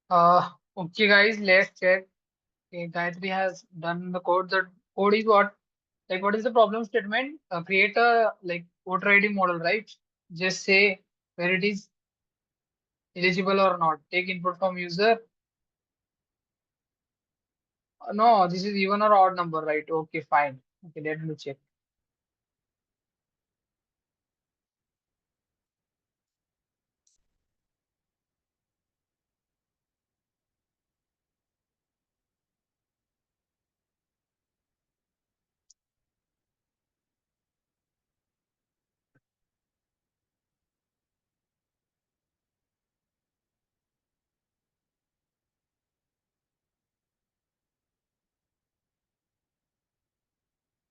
Okay, guys, let's check. Okay, Gayatri has done the code. The code is what? Like, what is the problem statement? Create a like voter ID model, right? Just say where it is eligible or not. Take input from user. No, this is even or odd number, right? Okay, fine. Okay, let me check.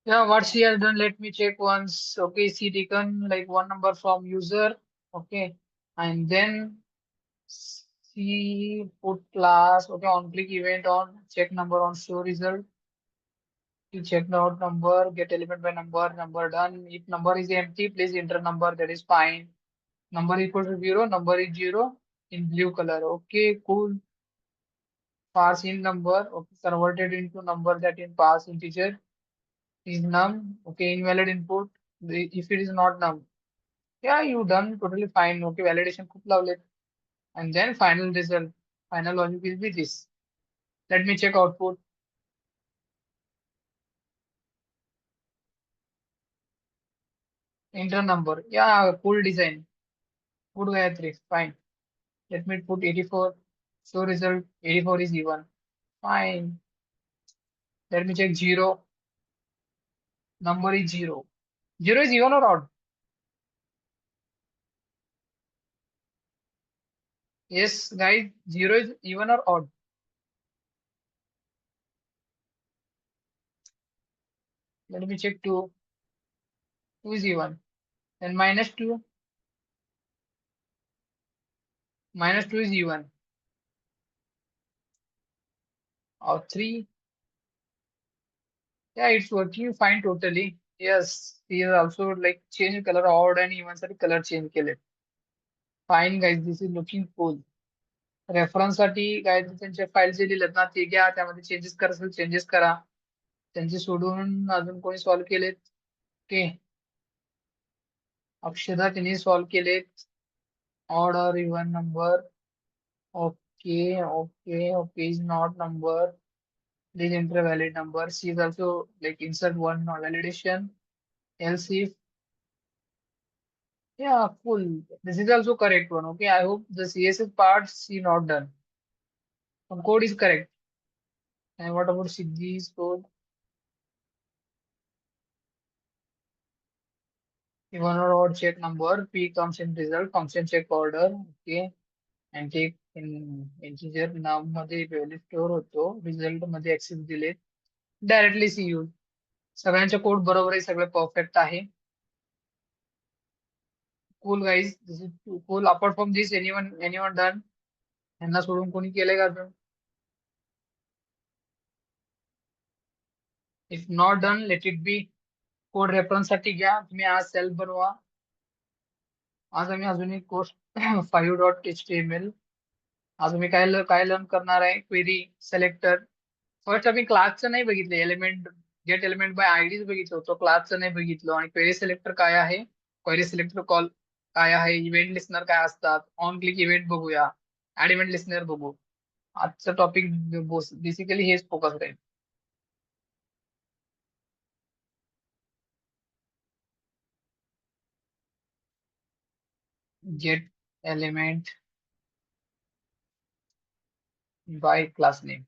Yeah, what she has done, let me check once. Okay, she taken like one number from user. Okay, and then she put class. Okay, on click event on check number on show result. You check out number, get element by number, number done. If number is empty, please enter number. That is fine. Number equal to zero, number is zero in blue color. Okay, cool. Pass in number. Okay, converted into number that in pass integer is num. Okay, invalid input. If it is not num. Yeah, you done totally fine. Okay, validation खूप लावले. And then final result. Final logic will be this. Let me check output. Enter number. Yeah, cool design. Good Gayatri. Fine. Let me put 84. Show result. 84 is even. Fine. Let me check 0. Number is 0. 0 is even or odd? Yes, guys. 0 is even or odd? Let me check 2. 2 is even. Then minus 2. Minus 2 is even. Or 3. Yeah, it's working fine totally. Yes, he is also like change color odd and even साठी color change केले. Fine guys, this is looking cool. Reference साठी काय ते त्यांच्या file जे दिलेत ना ते घ्या त्यामध्ये चेंजेस करा असेल चेंजेस करा. त्यांचे सोडून अजून कोणी सॉल्व्ह केलेत? ओके, अक्षदा त्यांनी सॉल्व्ह केलेत. ऑड और even number. Okay okay okay is not number. Please enter a valid number. She is also like insert one validation. Else if yeah, cool. This is also correct one. Okay, I hope the CSS part she not done. The code is correct. And what about Siddhi's code? Even or odd check number. P comes in result. Function check order. Okay. And take in integer नाव मध्ये value store होतो. Result मध्ये access दिले. Directly see use. सगळ्यांचे code बरोबर आहे सगळे perfect आहे. Cool guys. This is cool. Apart from this, anyone done? यांना सोडून कोणी केलंय का अजून? If not done, let it be. Code reference साठी घ्या. तुम्ही आज सेल्फ बनवा. आज आम्ही अजून एक कोर्स 5.html. आज आम्ही काय लर्न करणार आहे क्वेरी सिलेक्टर. फर्स्ट आम्ही क्लासचं नाही बघितलं एलिमेंट गेट एलिमेंट बाय आयडीच बघितलं होतं क्लासचं नाही बघितलं आणि क्वेरी सिलेक्टर काय आहे क्वेरी सिलेक्टर कॉल काय आहे इव्हेंट लिस्नर काय असतात ऑन क्लिक इव्हेंट बघूया ऍड इव्हेंट लिस्नर बघू आजचं टॉपिक बेसिकली हेच फोकस राहील gate element bye class name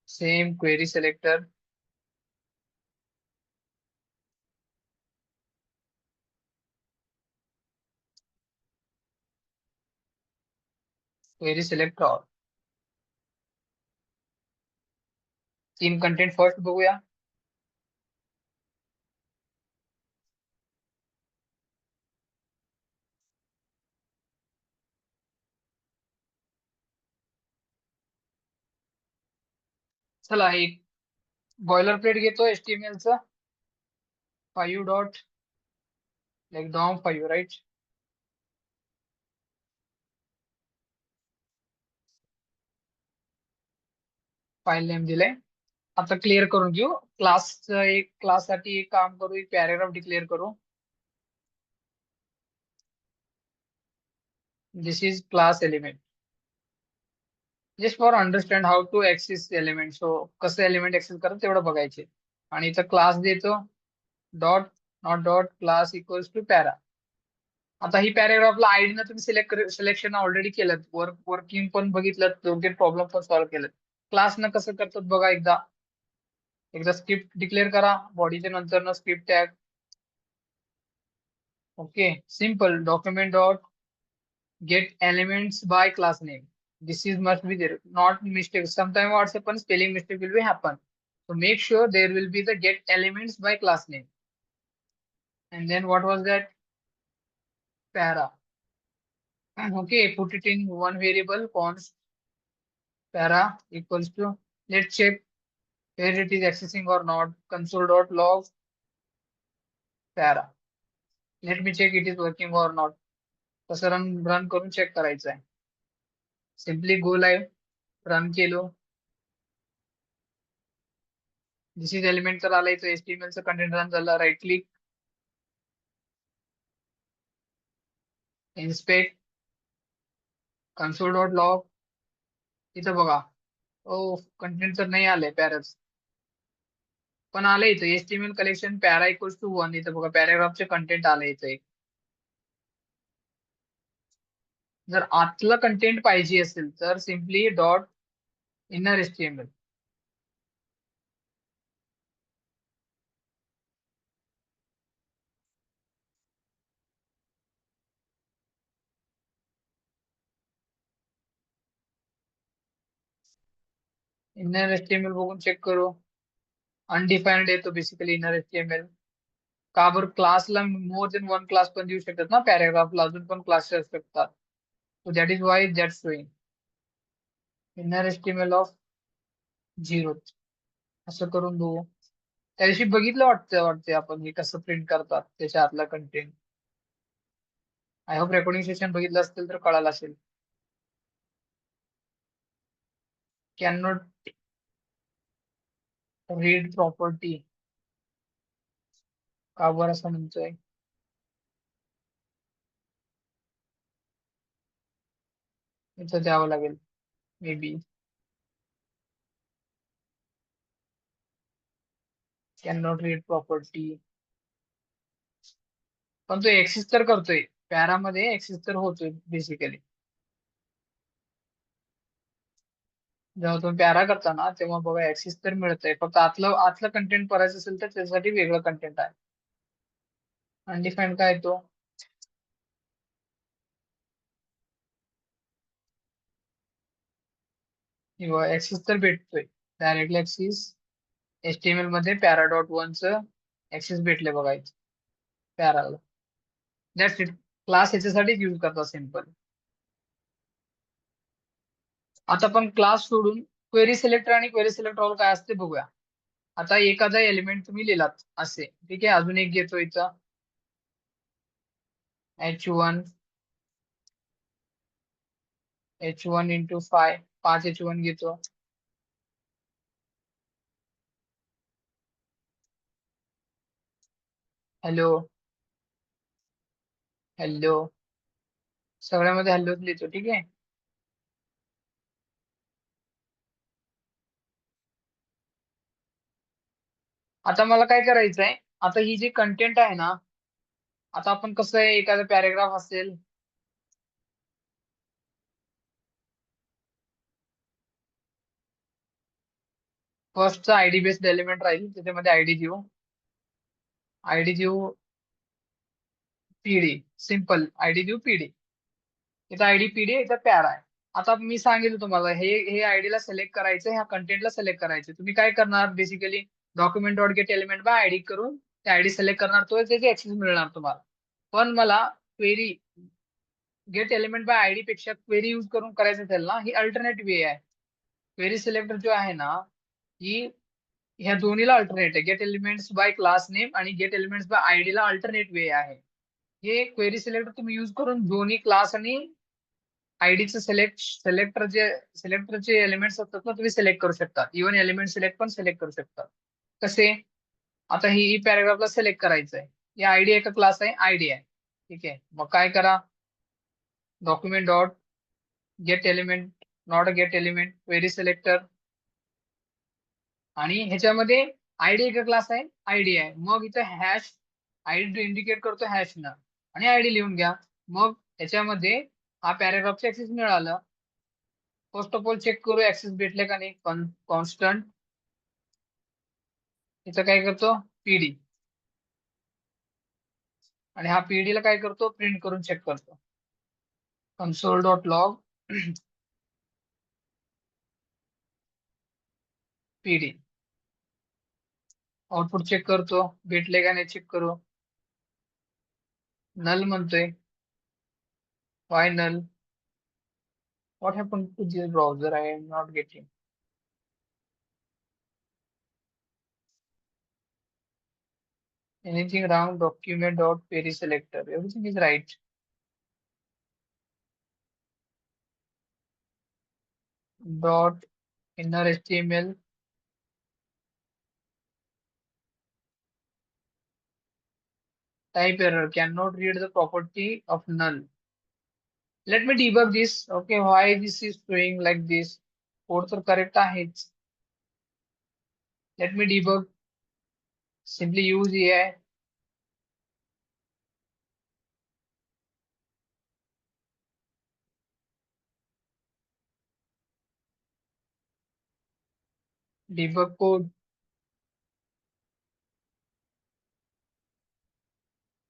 same query selector query select all तीन कंटेंट फर्स्ट बघूया चला एक बॉयलर प्लेट घेतो HTML चा 5.html like DOM5, right? File name दिले. आता क्लिअर करून घेऊ. क्लाससाठी एक काम करू, एक पॅराग्राफ डिक्लेअर करू. This is class element. Just for understand how to access element. So कसं एलिमेंट ऍक्सेस करत तेवढं बघायचे. आणि इथं क्लास देतो dot not dot class equals to para. आता ही पॅराग्राफला आयडी ना तुम्ही सिलेक्शन ऑलरेडी केलं, वर्किंग पण बघितलं, दोन प्रॉब्लेम पण सॉल्व्ह केलं. क्लास न कसं करतात बघा. एकदा एकदा स्क्रिप्ट डिक्लेअर करा, बॉडीच्या नंतर ना script tag. Okay, simple. Document dot gate elements by class name. This is must be there, not mistake. Sometimes what's happen, spelling mistake will be happen. So make sure there will be the get elements by class name. And then what was that? Para. Okay, put it in one variable, const para equals to, let's check where it is accessing or not. Console.log para. Let me check it is working or not. कसं run करून check करायचं आहे. Simply go live run केलो. दिस is element तर आलाय. HTML चं content run झालं. Right click, inspect, console.log. इथं बघा. ओ, कंटेंट तर नाही आलंय पॅराच, पण आलंय इथं HTML collection para equals to 1. इथं बघा पॅराग्राफचे कंटेंट आलंय इथं एक. जर आतलं कंटेंट पाहिजे असेल तर simply dot inner HTML. Inner HTML बघून चेक करू. अनडिफाईन्ड येतो बेसिकली इनर HTML. का बरं, क्लासला मोर देन वन क्लास पण देऊ शकतात ना, पॅराग्राफला अजून पण क्लास असू शकतात. So that is why that's showing inner HTML of 0. असं करून बघू. त्या दिवशी बघितलं वाटते आपण हे कसं प्रिंट करतात त्याच्या आतला content. I hope recording session बघितलं असतील तर कळालं असेल. Can not read property. का बरं असं म्हणतोय? इथं द्यावं लागेल may be. Can not read property. पण तो एक्सिस तर करतोय. पॅरामध्ये एक्सिस तर होतोय बेसिकली. जेव्हा तुम्ही पॅरा करता ना तेव्हा बघा ऍक्सिस तर मिळतंय. फक्त आतलं आतलं कंटेंट करायचं असेल तर त्यासाठी वेगळं कंटेंट आहे. अनडिफाईन्ड काय तो? ऍक्सिस तर भेटतोय. डायरेक्टली ऍक्सिस HTML मध्ये पॅरा डॉट 1 च ऍक्सेस भेटले बघायचं पॅराला. That's it. क्लास याच्यासाठीच युज करतात सिम्पल. आता आपण क्लास सोडून क्वेरी सिलेक्टर आणि क्वेरी सिलेक्टर ऑल काय असते बघूया. आता एखादा एलिमेंट तुम्ही लिहिलात असे, ठीक आहे. अजून एक घेतो इथं H1 इंटू 5 H1 घेतो. हॅलो हॅलो, सगळ्यामध्ये हॅलोच लिहितो, ठीक आहे. आता मला काय करायचंय, आता ही जी कंटेंट आहे ना, आता आपण कसं आहे, एखादा पॅराग्राफ असेल, फर्स्टचा आयडी बेस्ड एलिमेंट राहील, त्याच्यामध्ये आयडी देऊ पीडी. सिम्पल आयडी देऊ पीडी. इथं आयडी पीडी, इथं पॅरा आहे. आता मी सांगितलं तुम्हाला हे हे आयडीला सिलेक्ट करायचं, ह्या कंटेंटला सिलेक्ट करायचं. तुम्ही काय करणार basically, document dot get element by ID करून ते आयडी सिलेक्ट करणार, तो त्याचे ऍक्सेस मिळणार तुम्हाला. पण मला query gate element by ID पेक्षा क्वेरी यूज करून करायचं असेल ना, ही अल्टरनेट वे आहे. क्वेरी सिलेक्टर जो आहे ना, ही ह्या दोन्हीला अल्टरनेट आहे. Gate elements by class name आणि गेट एलिमेंट्स बाय आयडी ला अल्टरनेट वे आहे. हे क्वेरी सिलेक्टर तुम्ही यूज करून दोन्ही क्लास आणि आयडीचं सिलेक्टरचे एलिमेंट्स असतात ना, तुम्ही सिलेक्ट करू शकता. इव्हन एलिमेंट सिलेक्ट पण सिलेक्ट करू शकता. कसे? आता ही पॅराग्राफला सिलेक्ट करायचं आहे. ही आयडी एका क्लास आहे, आयडी आहे. ठीक आहे, मग काय करा, document dot get element, not gate element, query selector, आणि ह्याच्यामध्ये आयडी एका क्लास आहे, आयडी आहे. मग इथं हॅश आयडी इंडिकेट करतो हॅश न, आणि आयडी लिहून घ्या. मग ह्याच्यामध्ये हा पॅराग्राफचे ऍक्सेस मिळालं. फर्स्ट ऑफ ऑल चेक करू ऍक्सेस भेटले का नाही. कॉन्स्टंट इथं काय करतो, पीडी, आणि हा पीडी ला काय करतो, प्रिंट करून चेक करतो. Console dot log PD, output check करतो, भेटले का नाही चेक करू. नल म्हणतोय, why null, what happen to this browser, I am not getting. Anything wrong? Document dot query selector. Everything is right. Dot inner HTML. Type error. Cannot read the property of null. Let me debug this. Okay, why this is showing like this? Code तर correct आहेच. Let me debug. Simply use AI. Debug code.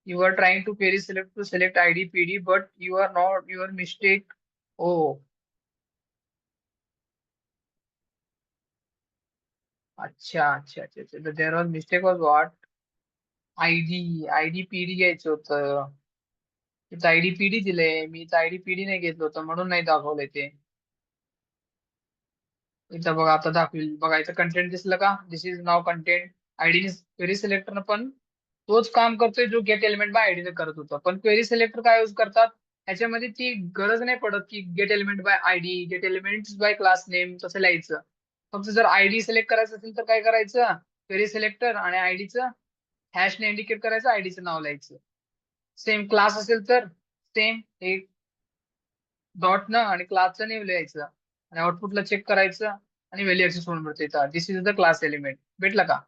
You are trying to query select to select ID PD, but you are not. Your mistake. Oh, अच्छा. There was mistake was what? ID PD घ्यायचं होतं. इथं ID PD दिलंय, मी इथं ID PD नाही घेतलं होतं म्हणून नाही दाखवलंय ते. इथं बघा, आता दाखवेल बघा. इथं कंटेंट दिसलं का, दिस इज नाव कंटेंट. आयडी क्वेरी सिलेक्टर पण तोच काम करतोय जो गेट एलिमेंट बाय आयडी करत होता. पण क्वेरी सिलेक्टर काय यूज करतात, ह्याच्यामध्ये ती गरज नाही पडत की gate element by ID, gate element bye class name तसं लिहायचं. फक्त जर आयडी सिलेक्ट करायचं असेल तर काय करायचं, क्वेरी सिलेक्टर आणि आयडीचं हॅशने इंडिकेट करायचं, आयडीचं नाव लिहायचं. सेम क्लास असेल तर सेम एक डॉट न आणि क्लासचं नेम लिहायचं, आणि आउटपुटला चेक करायचं, आणि व्हॅल्यू ऍक्सेस होऊन मिळते. दिस इज द क्लास एलिमेंट. भेटला का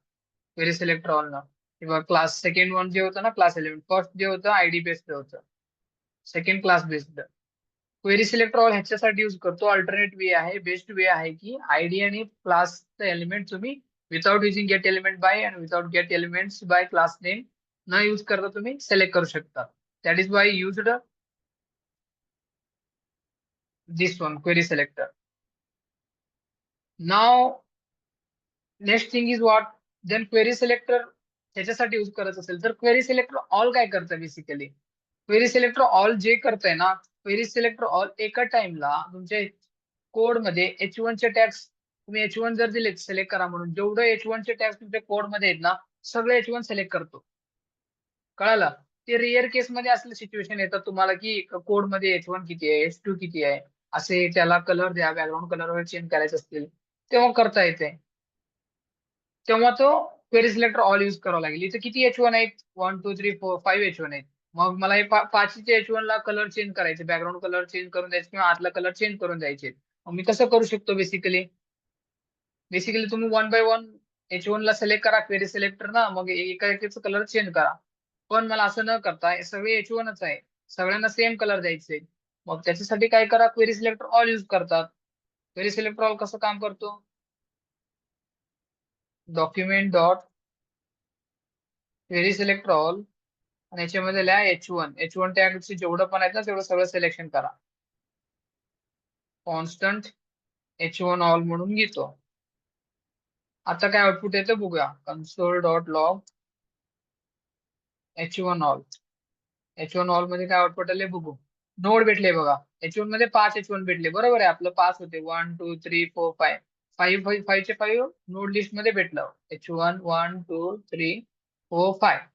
व्हेरी सिलेक्टर ऑल न? किंवा क्लास सेकंड वन जे होतं ना, क्लास एलिमेंट, फर्स्ट जे होतं आयडी बेस्ड होतं, second class based. Query selector all ह्याच्यासाठी युज करतो. अल्टरनेट वे आहे, बेस्ट वे आहे की आयडी आणि क्लासचं एलिमेंट तुम्ही without using get element by आणि without get elements by class name न यूज करता तुम्ही सिलेक्ट करू शकता. That is why used this one, query selector. Now next thing is what, then query selector त्याच्यासाठी यूज करायचं असेल तर क्वेरी सिलेक्टर ऑल काय करतं बेसिकली. क्वेरी सिलेक्टर ऑल जे करतंय ना, क्वेरी सिलेक्टर ऑल एका टाइमला तुमच्या कोड मध्ये H1 चे टॅग्स तुम्ही H1 जर दिले सिलेक्ट करा म्हणून, जेवढे H1 चे टॅग्स तुमच्या कोड मध्ये आहेत ना, सगळे H1 सिलेक्ट करतो. कळालं? ते रेअर केस मध्ये असले सिच्युएशन येतात तुम्हाला की कोड मध्ये H1 किती आहे, H2 किती आहे, असे त्याला कलर द्या, बॅकग्राऊंड कलर वगैरे चेंज करायचे असतील तेव्हा करता येते. तेव्हा तो क्वेरी सिलेक्टर ऑल यूज करावा लागेल. इथे किती H1 आहेत, 1 2 3 4 5 H1 आहेत. मग मला हे पाचीचे H1 ला कलर चेंज करायचे, बॅकग्राऊंड कलर चेंज करून द्यायचे किंवा आतला कलर चेंज करून द्यायचे. मग मी कसं करू शकतो, बेसिकली तुम्ही वन बाय वन H1 ला सिलेक्ट करा क्वेरी सिलेक्टर ना, मग एका एकाचा कलर चेंज करा. पण मला असं न करता सगळे H1च आहे, सगळ्यांना सेम कलर द्यायचे. मग त्याच्यासाठी काय करा, क्वेरी सिलेक्टर ऑल यूज करतात. क्वेरी सिलेक्टर ऑल कसं काम करतो, document dot query selector all, आणि याच्यामध्ये लिहा H1 टॅगचे जेवढं पण आहेत ना तेवढं सगळं सिलेक्शन करा. कॉन्स्टंट H1 ऑल म्हणून घेतो. आता काय आउटपुट येतं बघूया. Console dot log H1 all मध्ये काय आउटपुट आले बघू. नोड भेटले बघा, H1 मध्ये 5 H1 भेटले. बरोबर आहे, आपलं 5 होते, 1 2 3 4 5, 5 चे 5 नोड लिस्ट मध्ये भेटलं. H1 1 2 3 4 5.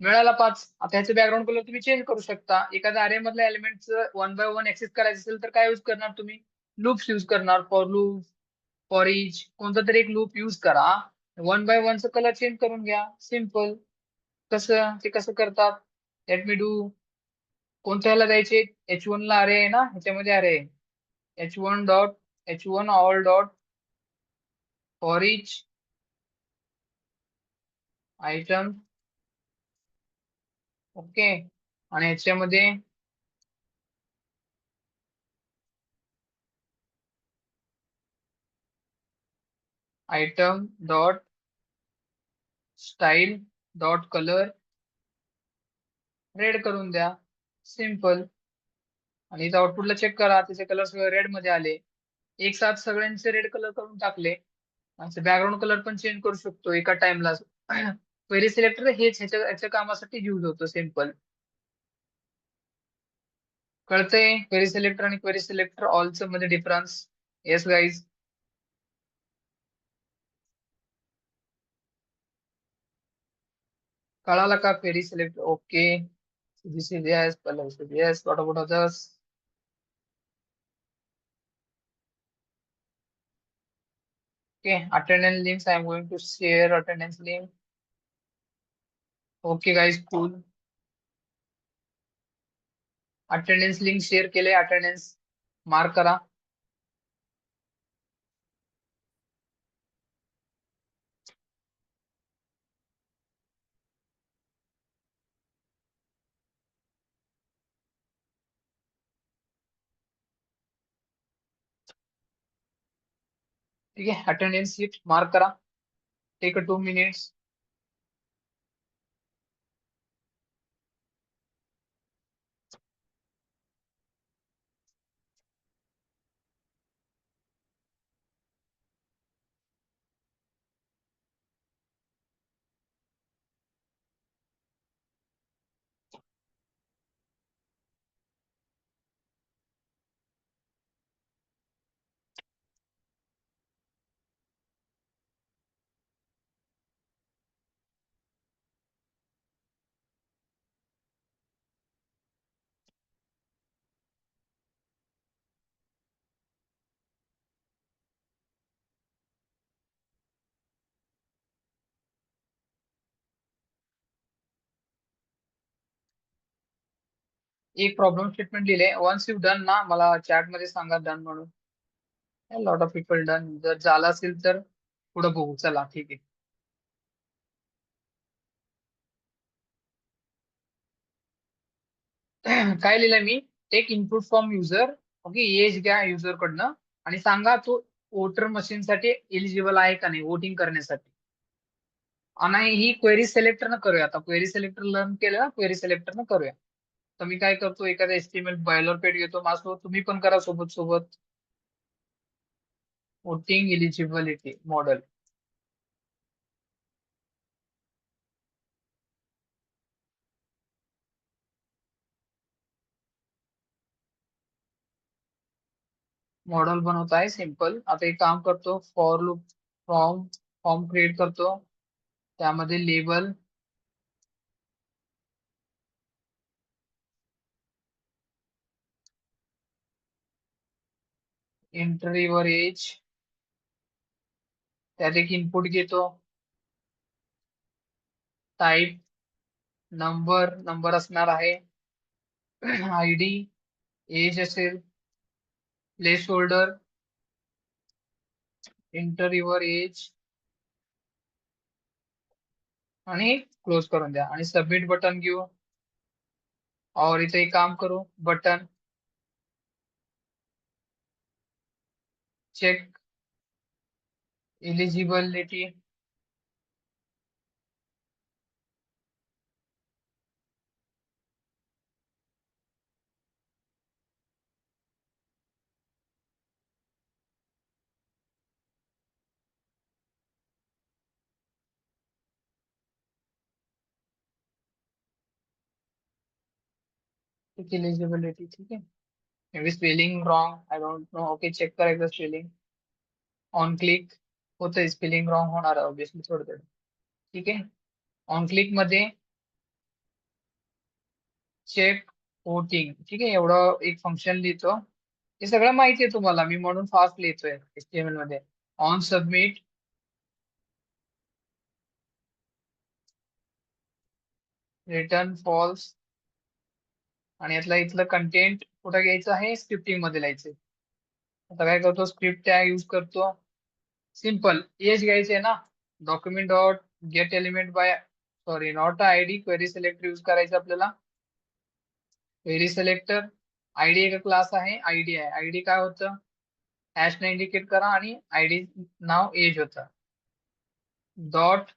मिळाला 5. आता ह्याचं बॅकग्राऊंड कलर तुम्ही चेंज करू शकता. एखाद्या अरे मधल्या एलिमेंटचं 1 बाय 1 ऍक्सेस करायचं असेल तर काय यूज करणार तुम्ही? लूप्स यूज करणार. फॉर लूप, फॉर इच, कोणता तरी एक लूप यूज करा. 1 बाय 1 कलर चेंज करून घ्या. सिम्पल. कसं ते कसं करतात? Let me do. कोणत्या ह्याला द्यायचे? H1 ला अरे आहे ना, ह्याच्यामध्ये अरे H1 dot H1 all dot for each item. Okay. आणि ह्याच्यामध्ये item dot style dot colour red करून द्या. सिम्पल. आणि इथं आउटपुटला चेक करा, त्याचे कलर सगळे रेड मध्ये आले. एक साथ सगळ्यांचे रेड कलर करून टाकले. आणि बॅकग्राऊंड कलर पण चेंज करू शकतो एका टाइमला. क्वेरी सिलेक्टर हेच ह्याच्या कामासाठी यूज होतो. सिम्पल. कळतंय क्वेरी सिलेक्टर आणि क्वेरी सिलेक्टर ऑलचं मध्ये डिफरन्स? Yes guys. कळाला का query selector? Okay. This is yes. Yes. What about others? Okay, attendance links. I'm going to share attendance link. Okay, guys, cool. Attendance link share केले. Attendance mark करा. ठीक आहे. Attendance sheet mark करा. Take 2 minutes. एक problem statement लिहिले. Once you done ना, मला chat मध्ये सांगा डन म्हणून. Lot of people done. जर झालं असेल तर पुढे बघू. चला ठीक आहे. काय लिहिलंय मी? Take input from user. Okay. Age घ्या युजर कडनं आणि सांगा तो वोटर मशीन साठी एलिजिबल आहे का नाही वोटिंग करण्यासाठी. आणि ही क्वेरी सिलेक्टर न करूया. आता क्वेरी सिलेक्टर लर्न केलं ना, क्वेरी सिलेक्टर न करूया. तर मी काय करतो, एखादा एचटीएमएल बायलर पेट घेतो माझ्यासोबत. तुम्ही पण करा सोबत सोबत. Voting eligibility model. मॉडेल बनवता आहे सिंपल. आता एक काम करतो, for loop form form create करतो. त्यामध्ये लेबल एंटर युअर एज. त्यात एक इनपुट घेतो. Type number. नंबर असणार आहे. आयडी. एज असेल. Place holder. Enter your age आणि क्लोज करून द्या आणि सबमिट बटन घेऊ. और इथे एक काम करू. Button check eligibility. एलिजिबिलिटी ठीक आहे. May be spelling wrong, I don't know. Okay, check करायचं स्पेलिंग. ऑन क्लिक होतंय. स्पेलिंग रॉंग होणार ऑब्विसली थोडं थोडं. ठीक आहे. ऑन क्लिक मध्ये चेक वोटिंग. ठीक आहे, एवढं एक फंक्शन लिहितो. हे सगळं माहिती आहे तुम्हाला, मी म्हणून फास्ट लिहितोय HTML मध्ये. On submit, return false. आणि यातलं इथलं कंटेंट कुठं घ्यायचं आहे, स्क्रिप्टिंग मध्ये लिहायचं. आता काय करतो, स्क्रिप्ट टॅग यूज करतो. सिंपल एज घ्यायचे ना, document dot get element by, sorry not ID, query selector use करायचं आपल्याला. क्वेरी सिलेक्टर, आयडी एक क्लास आहे, आयडी आहे. आयडी काय होतं, हॅश ने इंडिकेट करा आणि आयडी नाव एज होतं. Dot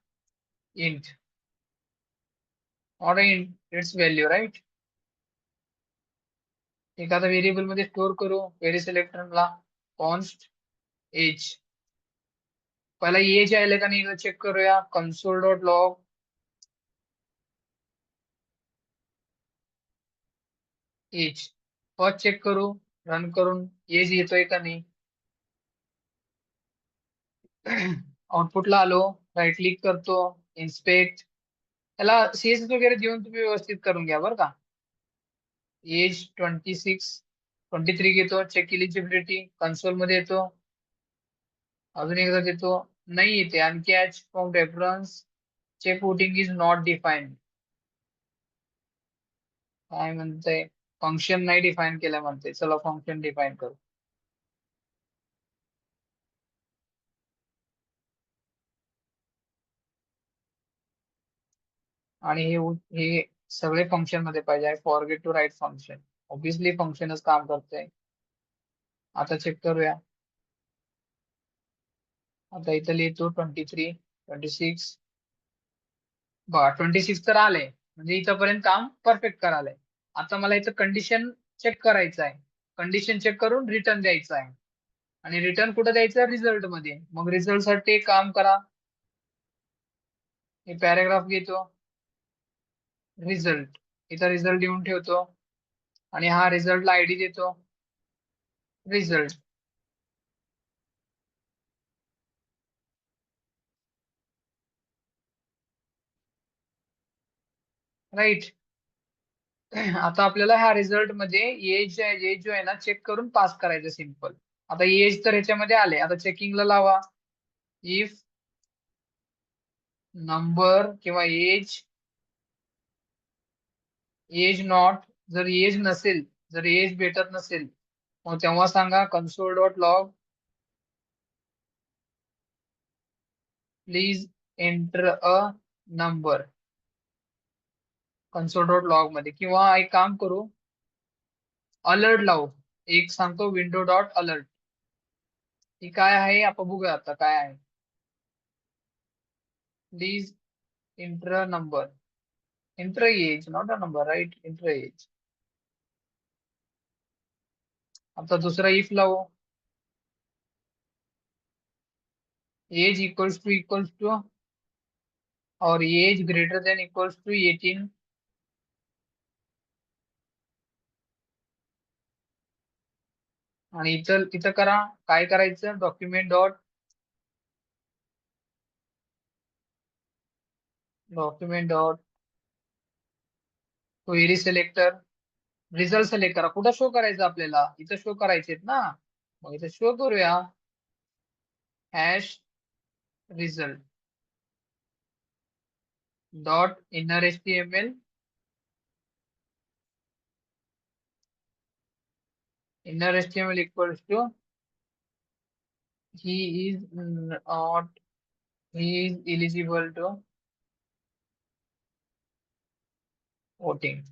int, not int, it's value right. एखाद्या व्हेरिएबल मध्ये स्टोअर करू क्वेरी सिलेक्टरला. कॉन्स्ट एज, पहिला एज आहे का नाही चेक करूया. Console dot log age, first check करू रन करून एज येतोय का नाही. आउटपुटला आलो, राईट क्लिक करतो, इन्स्पेक्ट. त्याला सीएसएस वगैरे देऊन तुम्ही व्यवस्थित करून घ्या बरं का. एज 26, 23 घेतो, चेक इलिजिबिलिटी कन्सोल मध्ये येतो. अजून एकदा देतो, नाही येते. Uncaught from reference, check voting is not defined. काय म्हणतंय, फंक्शन नाही डिफाईन केलं म्हणते. चला फंक्शन डिफाईन करू. आणि हे सगळे फंक्शन मध्ये पाहिजे. Forget to write function, obviously फंक्शनच काम करतंय. आता चेक करूया. आता इथं लिहितो 23, 26. बघा 26 तर आलंय, म्हणजे इथंपर्यंत काम परफेक्ट करायलंय. आता मला इथं कंडिशन चेक करायचं आहे. कंडिशन चेक करून रिटर्न द्यायचं आहे. आणि रिटर्न कुठं द्यायचं, रिझल्ट मध्ये. मग रिझल्ट साठी एक काम करा, हे पॅराग्राफ घेतो, रिझल्ट, इथं रिझल्ट देऊन ठेवतो. आणि हा रिझल्टला आयडी देतो, रिझल्ट. राईट. आता आपल्याला ह्या रिझल्ट मध्ये एज जो आहे ना चेक करून पास करायचं सिंपल. आता एज तर ह्याच्यामध्ये आले, आता चेकिंगला लावा. इफ नंबर किंवा एज, एज नॉट, जर एज नसेल, जर एज भेटत नसेल, मग तेव्हा सांगा console dot log please enter a number. Console dot log मध्ये. किंवा एक काम करू, अलर्ट लावू. एक सांगतो विंडो डॉट अलर्ट. ही काय आहे आपण बघूया आता काय आहे. Please enter a number, enter age not a number, right, enter age. आता दुसरा इफ लावू, age equals to or age greater than equals to 18. आणि इथं इथं करा, काय करायचं, document dot query selector, result select करा. कुठं शो करायचं आपल्याला, इथं शो करायचे ना. मग इथं शो करूया, hash result dot inner HTML, inner HTML equals to he is not, he is eligible to voting.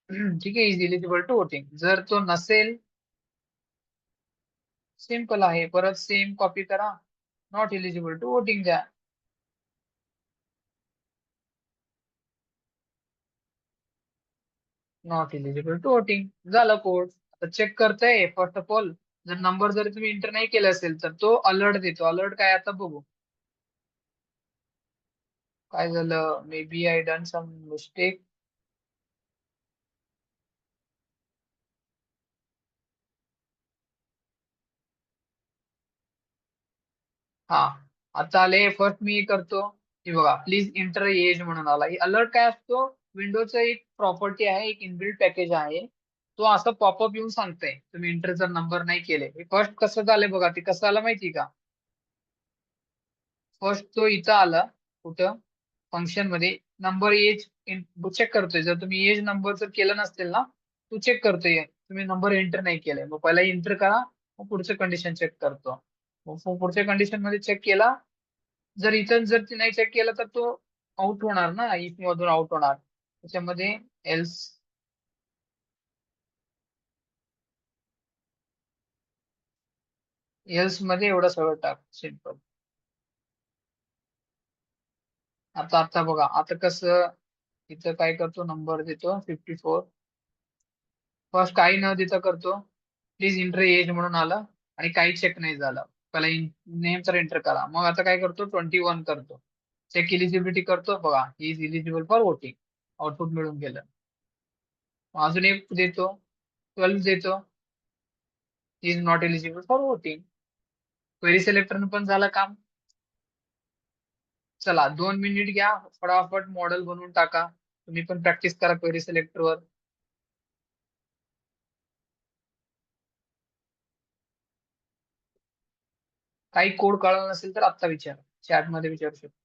ठीक आहे, इज एलिजिबल टू वोटिंग. जर तो नसेल, सिंपल आहे, परत सेम कॉपी करा, नॉट एलिजिबल टू वोटिंग द्या. नॉट एलिजिबल टू वोटिंग झालं कोड. आता चेक करताय फर्स्ट ऑफ ऑल, जर नंबर जर तुम्ही एंटर नाही केला असेल तर तो अलर्ट देतो. अलर्ट काय आता बघू काय झालं. May be I done some mistake. हा, आता आले. फर्स्ट मी करतो, हे बघा, प्लीज इंटर एज म्हणून आला. ही अलर्ट काय असतो? विंडोचं एक प्रॉपर्टी आहे, एक इनबिल्ट पॅकेज आहे. तो असं पॉपअप येऊन सांगतंय तुम्ही इंटर जर नंबर नाही केले. हे फर्स्ट कसं झालंय बघा, ते कसं आलं माहिती का? फर्स्ट तो इथं आला, कुठं फंक्शन मध्ये नंबर एज चेक करतोय. जर तुम्ही एज नंबर जर केलं नसतील ना, तो चेक करतोय तुम्ही नंबर एंटर नाही केलाय. मग पहिला एंटर करा, मग पुढचं कंडिशन चेक करतो. मग पुढच्या कंडिशन मध्ये चेक केला. जर इथं जर ते नाही चेक केलं तर तो आउट होणार ना, इफ मधून आउट होणार त्याच्यामध्ये. एल्स एल्स मध्ये एवढं सगळं टाक, सिंपल. आता बघा, आता कसं इथं काय करतो, नंबर देतो 54. फर्स्ट काही न देता करतो, प्लीज इंटर एज म्हणून आलं आणि काही चेक नाही झालं. पहिला नेम तर एंटर करा. मग आता काय करतो, 21 करतो. चेक इलिजिबिलिटी करतो, बघा he is eligible for voting. Output मिळून गेलं. मग अजून एक देतो, 12 देतो, is not eligible for voting. Query selector पण झालं काम. चला 2 मिनिट घ्या, फटाफट मॉडेल बनवून टाका. तुम्ही पण प्रॅक्टिस करा क्वेरी सिलेक्टर वर. काही कोड कळलं नसेल तर आत्ता विचार, चॅट मध्ये विचारू शकतो.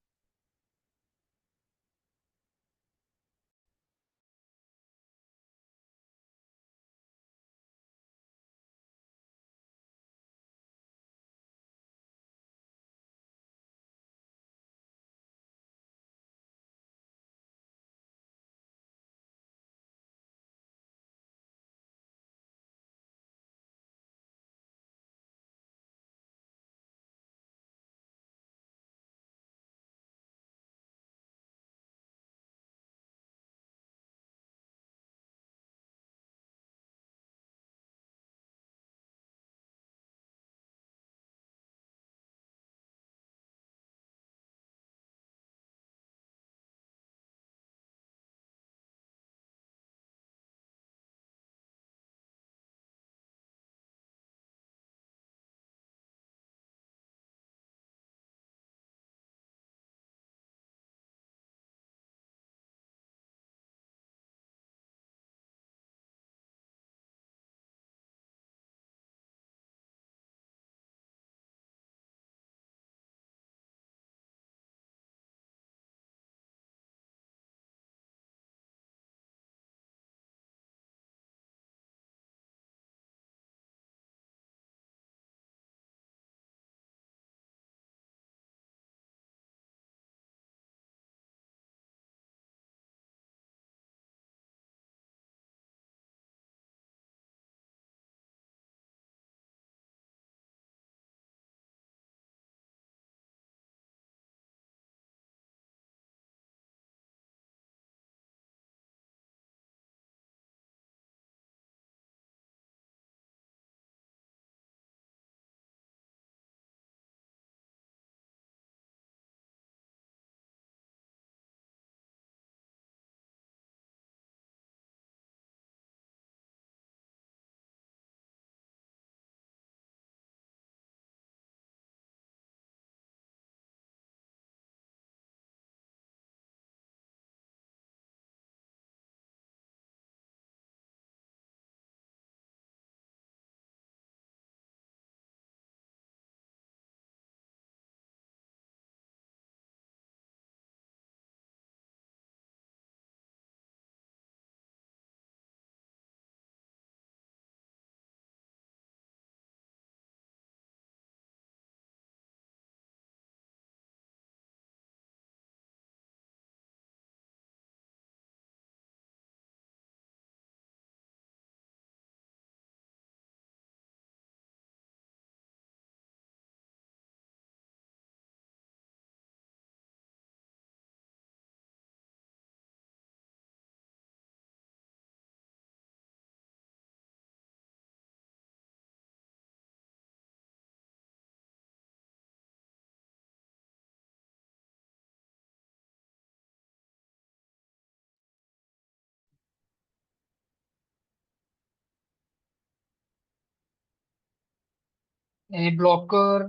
हे ब्लॉकर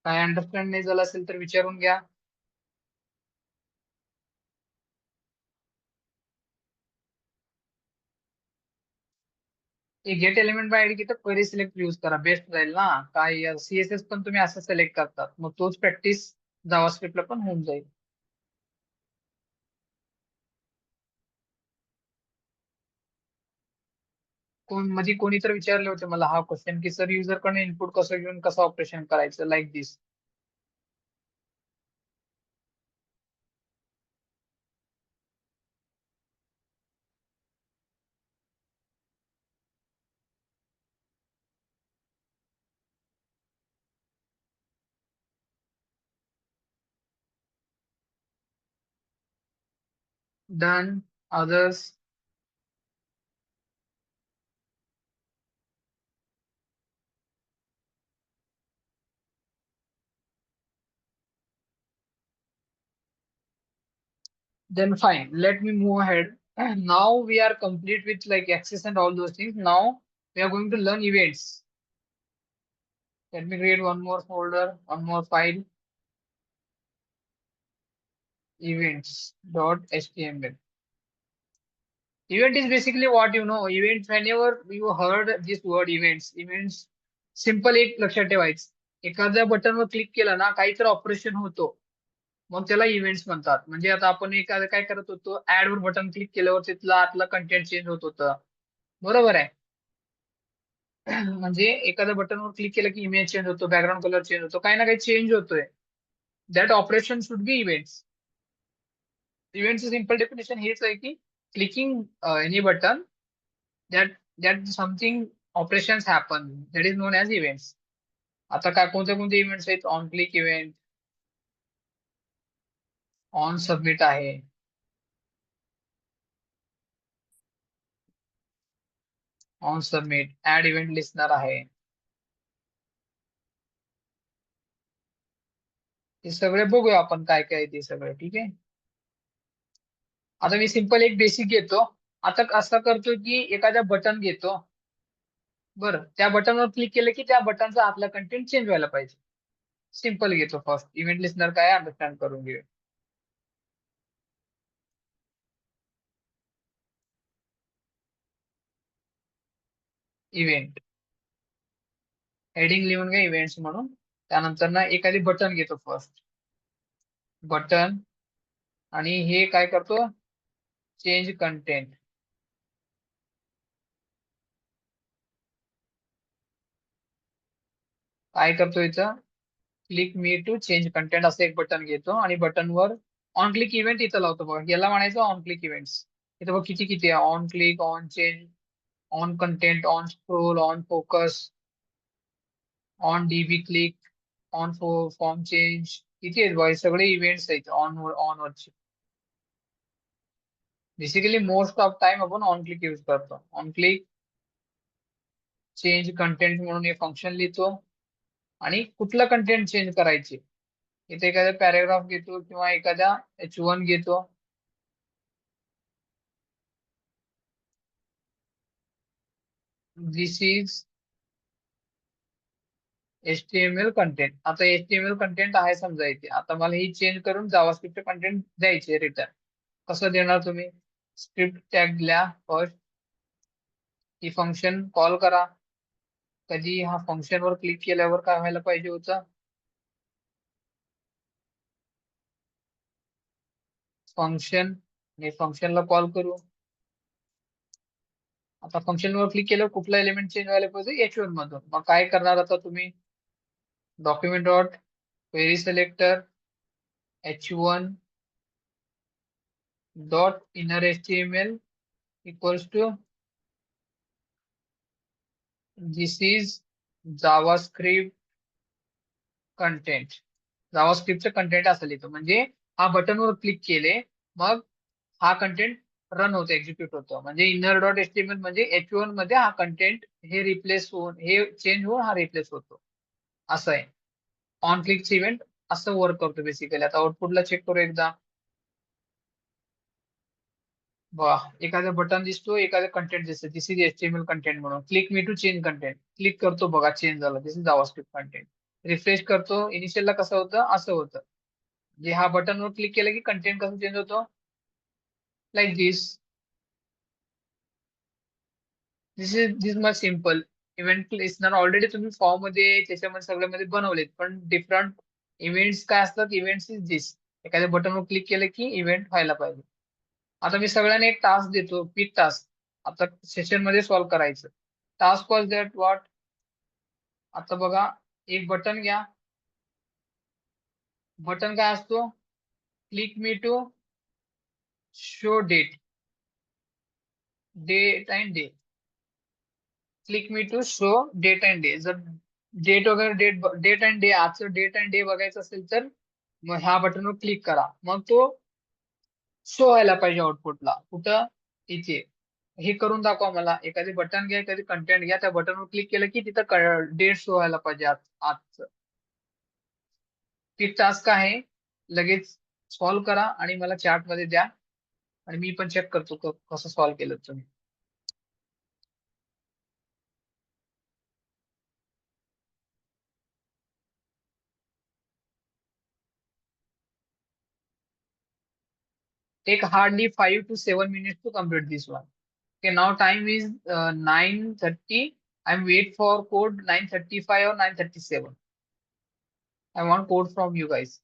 काय अंडरस्टँड नाही झालं असेल तर विचारून घ्या. गेट एलिमेंट बाय आयडी तिथं क्वेरी सिलेक्ट यूज करा, बेस्ट राहील ना. काय सीएसएस पण तुम्ही असं सिलेक्ट करतात, मग तोच प्रॅक्टिस जावास्क्रिप्टला पण होऊन जाईल. म्हणजे कोणी तर विचारले होते मला हा क्वेश्चन की सर युजर कडे इनपुट कसं घेऊन कसं ऑपरेशन करायचं like this. Done. Others. Then fine, let me move ahead. Now we are complete with like access and all those things. Now we are going to learn events. Let me create one more folder, one more file, events.html. Event is basically what you know. Events, whenever you heard this word events simple एक लक्षात ठेवायचं. एखाद्या बटनवर click केलं ना काहीतरी operation होतो, मग त्याला इव्हेंट्स म्हणतात. म्हणजे आता आपण एखादं काय करत होतो, ऍड वर बटन क्लिक केल्यावर तिथला आतला कंटेंट चेंज होत होतं. बरोबर आहे. म्हणजे एखाद्या बटनवर क्लिक केलं की इमेज चेंज होतो, बॅकग्राऊंड कलर चेंज होतो, काही ना काही चेंज होतोय. That operation should be events. इव्हेंटचं सिम्पल डेफिनेशन हेच आहे की clicking any button that that something operations happen, that is known as events. आता काय कोणते कोणते इव्हेंट्स आहेत? On click event, on submit आहे, on submit, add event listener आहे. हे सगळे बघूया आपण काय काय आहे ते सगळं. ठीक आहे. आता मी सिंपल एक बेसिक घेतो. आता असं करतो की एखाद्या बटन घेतो. बरं, त्या बटनवर क्लिक केलं की त्या बटनचा आतला कंटेंट चेंज व्हायला पाहिजे. सिंपल घेतो फर्स्ट. इव्हेंट लिस्नर काय अंडरस्टँड करून घेऊ. इव्हेंट हेडिंग लिहून घ्या इव्हेंट्स म्हणून. त्यानंतर ना एखादी बटन घेतो फर्स्ट, बटन. आणि हे काय करतो, चेंज कंटेंट. काय करतो इथं, click me to change content असं एक बटन घेतो आणि बटनवर ऑन क्लिक इव्हेंट इथं लावतो बघा. याला म्हणायचं ऑन क्लिक इव्हेंट्स. इथं बघ किती किती आहे, on click, on change, on content, on scroll, on focus, on dB click, on form change. किती आहेत बघा, सगळे इव्हेंट्स आहेत ऑन वरचे. बेसिकली मोस्ट ऑफ टाइम आपण ऑन क्लिक यूज करतो. ऑन क्लिक चेंज कंटेंट म्हणून हे फंक्शन लिहितो. आणि कुठलं कंटेंट चेंज करायचे, इथे एखादा पॅराग्राफ घेतो किंवा एखाद्या H1 घेतो. दिस इज HTML कंटेंट. आता HTML कंटेंट आहे समजा इथे. आता मला ही चेंज करून जावास्क्रिप्ट कंटेंट द्यायचे रिटर्न. कसं देणार तुम्ही, स्क्रिप्ट टॅग द्या फर्स्ट, ही फंक्शन कॉल करा. कधी हा फंक्शन वर क्लिक केल्यावर काय व्हायला पाहिजे होतं, फंक्शन. आणि फंक्शनला कॉल करू. आता फंक्शन वर क्लिक केल्यावर कुठला एलिमेंट चेंज व्हायला पाहिजे, H1 मधून. मग काय करणार आता तुम्ही, document dot query selector H1 dot inner HTML equals to this is JavaScript content. जावास्क्रिप्टचं कंटेंट असं लिहितो. म्हणजे हा बटनवर क्लिक केले, मग हा कंटेंट रन होतो, एक्झिक्यूट होतो. म्हणजे इनर डॉट एचटीएमएल म्हणजे H1 मध्ये हा कंटेंट हे रिप्लेस होऊन, हे चेंज होऊन हा रिप्लेस होतो. असं आहे ऑन क्लिकचे इव्हेंट. असं वर्क करतो बेसिकली. आता आउटपुटला चेक करू एकदा. वा, एखादं बटन दिसतो, एखादं कंटेंट दिसतं, दिस इज HTML कंटेंट म्हणून. Click me to change content, click करतो बघा चेंज झालं, this is JavaScript content. Refresh करतो, इनिशियलला कसं होतं, असं होतं. म्हणजे हा बटनवर क्लिक केलं की कंटेंट कसं चेंज होतो, like this. This much simple. Event listener already तुम्ही फॉर्म मध्ये त्याच्यामध्ये सगळ्यामध्ये बनवलेत, पण डिफरंट इव्हेंट्स काय असतात, इव्हेंट्स इज दिस. एखाद्या बटनवर क्लिक केलं की इव्हेंट व्हायला पाहिजे. आता मी सगळ्यांना एक टास्क देतो, क्विक टास्क. आता सेशन मध्ये सॉल्व्ह करायचं. Task was that what. आता बघा, एक बटन घ्या. बटन काय असतो? Click me to show date and day. Click me to show date and day. जर डेट वगैरे डेट अँड डे, आजचं डेट अँड डे बघायचं असेल तर मग ह्या बटनवर क्लिक करा. मग तो शो व्हायला पाहिजे आउटपुटला. कुठं? इथे. हे करून दाखवा मला. एखादी बटन घ्या, एखादी कंटेंट घ्या, त्या बटनवर क्लिक केलं की तिथं डेट शो व्हायला पाहिजे आजचं. ती टास्क आहे. लगेच सॉल्व्ह करा आणि मला चॅट मध्ये द्या, आणि मी पण चेक करतो कसं सॉल्व्ह केलं तुम्ही. Take hardly 5 to 7 minutes to complete this one. Okay, now time is 9:30. I'm wait for code 9:35 or 9:37. I want code from you guys.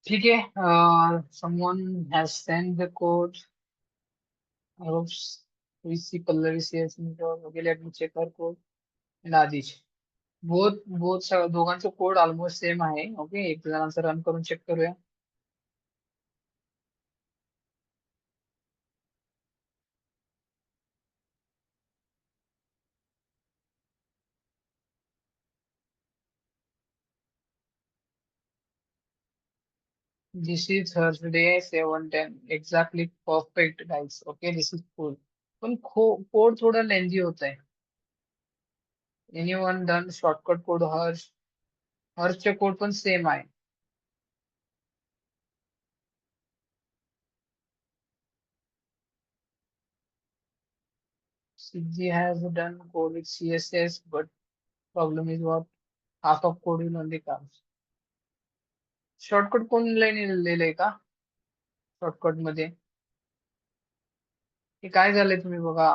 ठीक है. Someone has sent the code. I hope we see Pallavi says okay, let me check her code. And Adish. Both दोघांचं code almost same आहे. Okay, एक जणांचं run करून check करूया. This is Thursday 7:10 exactly perfect guys. Okay, this is cool. पण code थोडा lengthy होत आहे. Any one done shortcut code? हर्षचे कोड पण सेम आहे. CG has done code with CSS, but problem is what half of code will only comes. Shortcut कोण line लिहिलंय का शॉर्टकट मध्ये? हे काय झालंय तुम्ही बघा.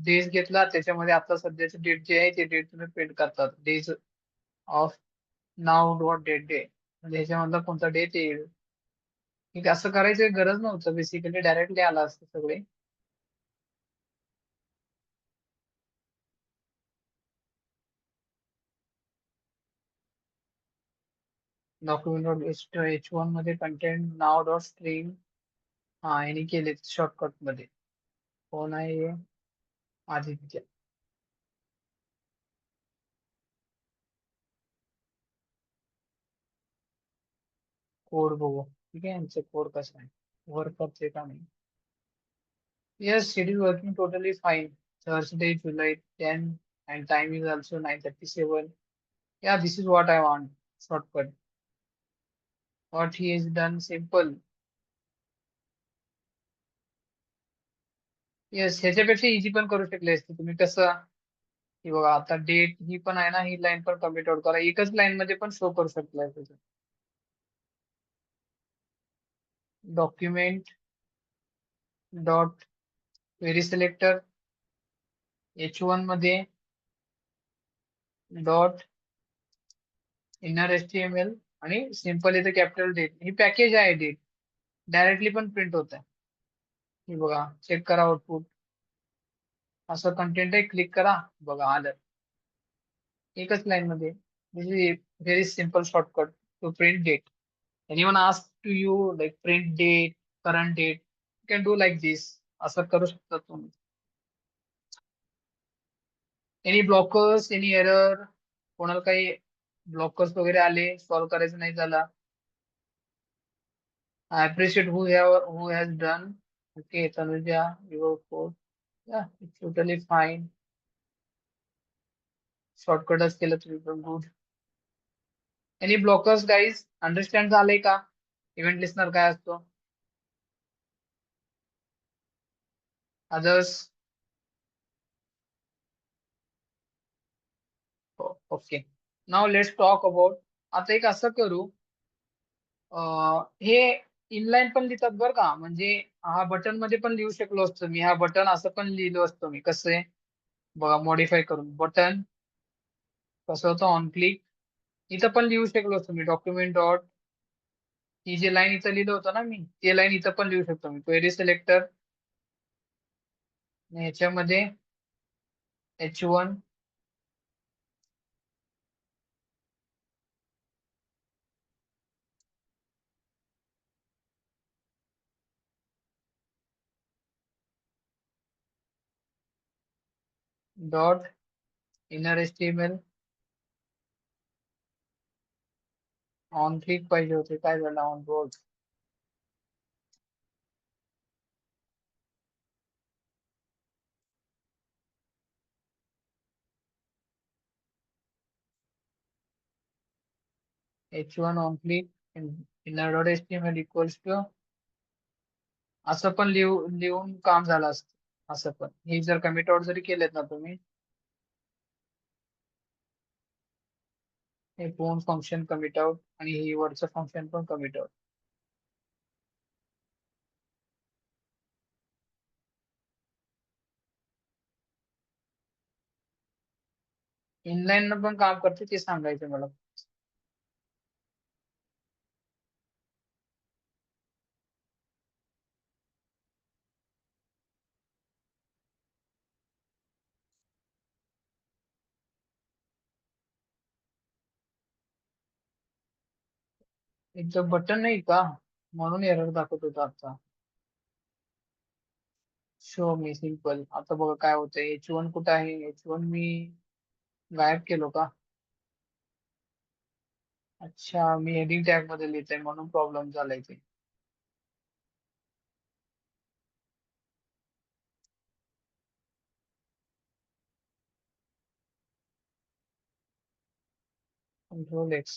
डेज घेतला, त्याच्यामध्ये आता सध्याचे डेट जे आहे ते डेट तुम्ही प्रिंट करतात. डेज ऑफ नाव डॉट डेट डे, म्हणजे ह्याच्यामधला कोणता डेट येईल. ठीक आहे, असं करायची गरज नव्हतं. बेसिकली डायरेक्टली आला असतं सगळे. डॉक्युमेंट डॉट H1 मध्ये कंटेंट नाव डॉट स्ट्रिंग. हा, यांनी केले शॉर्टकट मध्ये. कोण आहे हे? आदित्य. कोड बघू. ठीक आहे, यांचं कोड कसं आहे, वर्क करते का नाही. Yes, it is working totally fine. Thursday, July 10, and time is also 9:37. Yeah, this is what I want. Shortcut. What he has done simple. Yes, ह्याच्यापेक्षा इझी पण करू शकले असते तुम्ही. कसं की बघा, आता डेट ही पण आहे ना, ही लाईन पण कम्प्लीट आउट करा. एकच लाईन मध्ये पण शो करू शकलाय त्याचं. Document dot query selector H1 मध्ये डॉट इनर HTML आणि सिम्पल इथे कॅपिटल डेट. ही पॅकेज आहे डेट. डायरेक्टली पण प्रिंट होत आहे. ही बघा, चेक करा आउटपुट. असं कंटेंट आहे, क्लिक करा, बघा आलं एकच लाईन मध्ये. This is very simple shortcut to print date. Anyone ask to you like print date, current date, you can do like this. असं करू शकता तुम्ही. Any blockers, any error? कोणाला काही ब्लॉकर्स वगैरे आले, सॉल्व्ह करायचं नाही झाला? I appreciate who has done. Okay, Tanuja, your code. Yeah, it's totally fine. शॉर्टकटच केलं तुम्ही पण, good. Any blockers guys? Understand झालंय का इव्हेंट लिस्नर काय असतो? Others? Okay, now let's talk about. आता एक असं करू. हे इनलाईन पण लिहितात बरं का. म्हणजे हा बटन मध्ये पण लिहू शकलो असतो मी. हा बटन असं पण लिहिलो असतो मी. कसं आहे बघा, मॉडीफाय करून बटन कसं होतं, ऑन क्लिक. इथं पण लिहू शकलो असतो मी. डॉक्युमेंट डॉट, ही जी लाईन इथं लिहिलं होतं ना मी, ते लाईन इथं पण लिहू शकतो मी. क्वेरी सिलेक्टर ह्याच्यामध्ये H1 dot inner HTML. On click पाहिजे होते, काय झालं on board. H1 on click inner dot HTML equals to. असं पण लिहून काम झालं असतं. असं पण हे जर कमिट आउट जरी केलेत ना तुम्ही, हे फोन फंक्शन कमिट आउट आणि हे वरचं फंक्शन पण कमिट आउट. इनलाईन न पण काम करते ते सांगायचं मला. इथं बटन नाही का, म्हणून एरर दाखवत होता आता. शो मी सिंपल. आता बघा काय होतंय. H1 कुठं आहे? H1 मी गायब केलो का? अच्छा, मी हेडिंग टॅग मध्ये लिहितोय म्हणून प्रॉब्लेम झालाय ते. Ctrl X.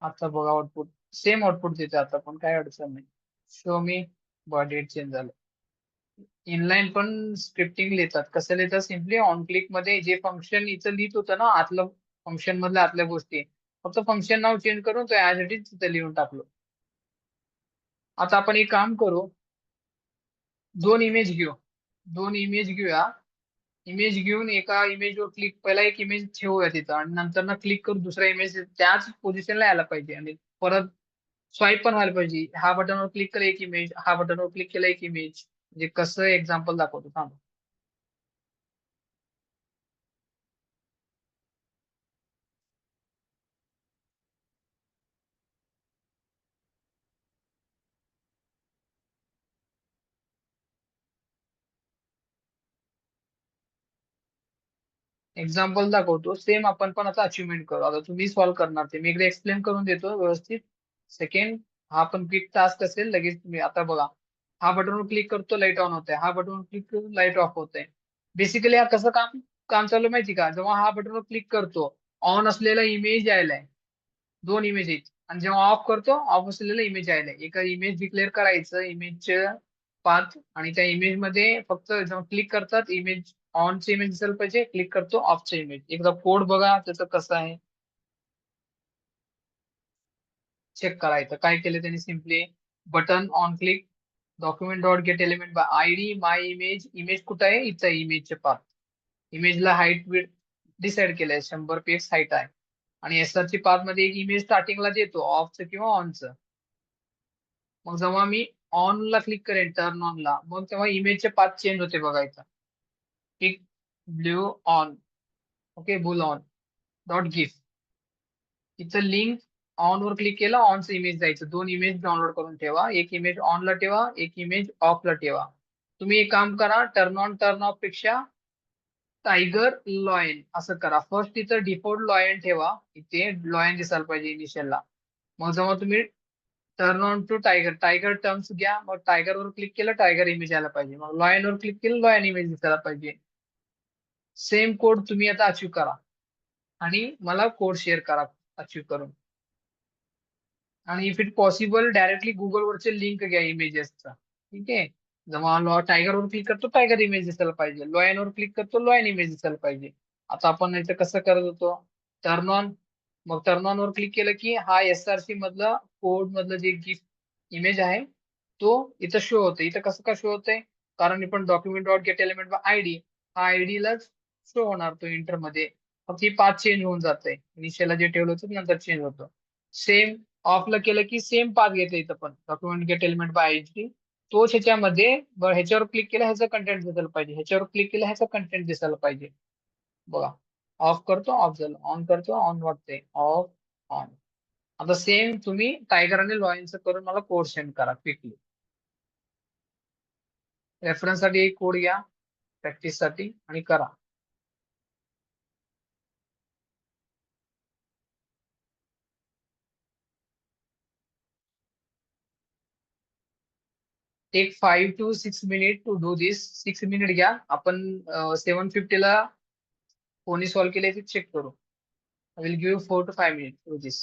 आता बघा आउटपुट सेम आउटपुट देते आता, पण काय अडचण नाही. शो मी बॉडी चेंज झालं. इनलाईन पण स्क्रिप्टिंग लिहितात. कसं लिहितात? सिम्पली ऑन क्लिक मध्ये जे फंक्शन इथं लिहित होतं ना, आतलं फंक्शन मधल्या आतल्या गोष्टी, फक्त फंक्शन नाव चेंज करून तो ऍज इट इज तिथे लिहून टाकलो. आता आपण एक काम करू, दोन इमेज घेऊ. दोन इमेज घेऊया. इमेज घेऊन एका इमेजवर क्लिक, पहिला एक इमेज ठेवूया तिथं आणि नंतर ना क्लिक करून दुसरा इमेज त्याच पोझिशनला यायला पाहिजे आणि परत स्वाईप पण व्हायला पाहिजे. हा बटनवर क्लिक केला एक इमेज, हा बटनवर क्लिक केला एक इमेज. म्हणजे कसं एक्झाम्पल दाखवतो थांब. एक्झाम्पल दाखवतो. सेम आपण पण आता अचिव्हमेंट करू. आता तुम्ही सॉल्व्ह करणार ते मी एकदा एक्सप्लेन करून देतो व्यवस्थित. सेकंड, हा पण क्विक टास्क असेल. लगेच तुम्ही आता बघा, हा बटनवर क्लिक करतो लाईट ऑन होतंय, हा बटनवर क्लिक करून लाईट ऑफ होतंय. बेसिकली हा कसं काम काम चालू आहे माहिती का? जेव्हा हा बटनवर क्लिक करतो, ऑन असलेला इमेज यायलाय, दोन इमेज आहेत. आणि जेव्हा ऑफ करतो, ऑफ असलेला इमेज यायलाय. एका इमेज डिक्लेअर करायचं, इमेजचं पाथ, आणि त्या इमेज मध्ये फक्त जेव्हा क्लिक करतात इमेज, ऑनचे इमेज दिसायला पाहिजे, क्लिक करतो ऑफचे इमेज. एकदा कोड बघा त्याचं कसं आहे, चेक करायचं. काय केलं त्यांनी? Simply button on click, document dot get element by ID my image. Image कुठं आहे? इथं इमेजचे पाथ. इमेजला हाईट विड्थ डिसाईड केलंय, 100 px हाईट आहे. आणि एसआर ची पाथ मध्ये एक इमेज स्टार्टिंगला देतो, ऑफचं किंवा ऑनचं. मग जेव्हा मी ऑन ला क्लिक करेन, टर्न ऑन ला, मग तेव्हा इमेजचे पाथ चेंज होते बघायचा. एक blue on, okay, bull on dot gif. तिचं लिंक, ऑन वर क्लिक केलं, ऑनचं इमेज जायचं. दोन इमेज डाउनलोड करून ठेवा. एक इमेज ऑन ला ठेवा, एक इमेज ऑफ ला ठेवा. तुम्ही एक काम करा, टर्न ऑन टर्न ऑफ पेक्षा टायगर लॉयन असं करा. फर्स्ट तिथं डिफॉल्ट लॉयन ठेवा, इथे लॉयन दिसायला पाहिजे इनिशियलला. मग जेव्हा तुम्ही turn on to tiger, tiger terms घ्या, मग टायगर वर क्लिक केलं, टायगर इमेज यायला पाहिजे. मग लॉयन वर क्लिक केलं, लॉयन इमेज दिसायला पाहिजे. सेम कोड तुम्ही आता अचीव करा आणि मला कोड शेअर करा अचीव करून. आणि if it possible directly Google वरचे लिंक घ्या इमेजेसचा. ठीक आहे. जेव्हा टायगर वर क्लिक करतो, टायगर इमेज दिसायला पाहिजे. लॉयन वर क्लिक करतो, लॉयन इमेज दिसायला पाहिजे. आता आपण याचं कसं करत होतो? टर्न ऑन, मग टर्न ऑन वर क्लिक केलं की हा एसआरसी मधला कोड मधलं जे गिफ्ट इमेज आहे तो इथं शो होतं. इथं कसं का शो होतंय? कारण आपण document dot get element by ID, हा आयडीलाच शो होणार तो इंटर मध्ये. फक्त ही पाथ चेंज होऊन जाते. इनिशियलला जे ठेवलं होतं नंतर चेंज होतं. सेम ऑफला केलं की सेम पाथ घेतलं इथं पण, document gate element by ID. तोच ह्याच्यामध्ये ह्याच्यावर क्लिक केलं ह्याचं कंटेंट दिसायला पाहिजे, ह्याच्यावर क्लिक केलं ह्याचं कंटेंट दिसायला पाहिजे. बघा, ऑफ करतो ऑफ झालं, ऑन करतो ऑन वाटते, ऑफ ऑन. आता सेम तुम्ही टायगर आणि लॉयनचं करून मला कोड सेंड करा क्विकली. रेफरन्स साठी एक कोड घ्या, प्रॅक्टिस साठी, आणि करा. Take 5 to 6 minute to do this. 6 minute घ्या. आपण 750 ला कोणी सॉल्व्ह केले ते चेक करू. I will give 4 to 5 minute to this.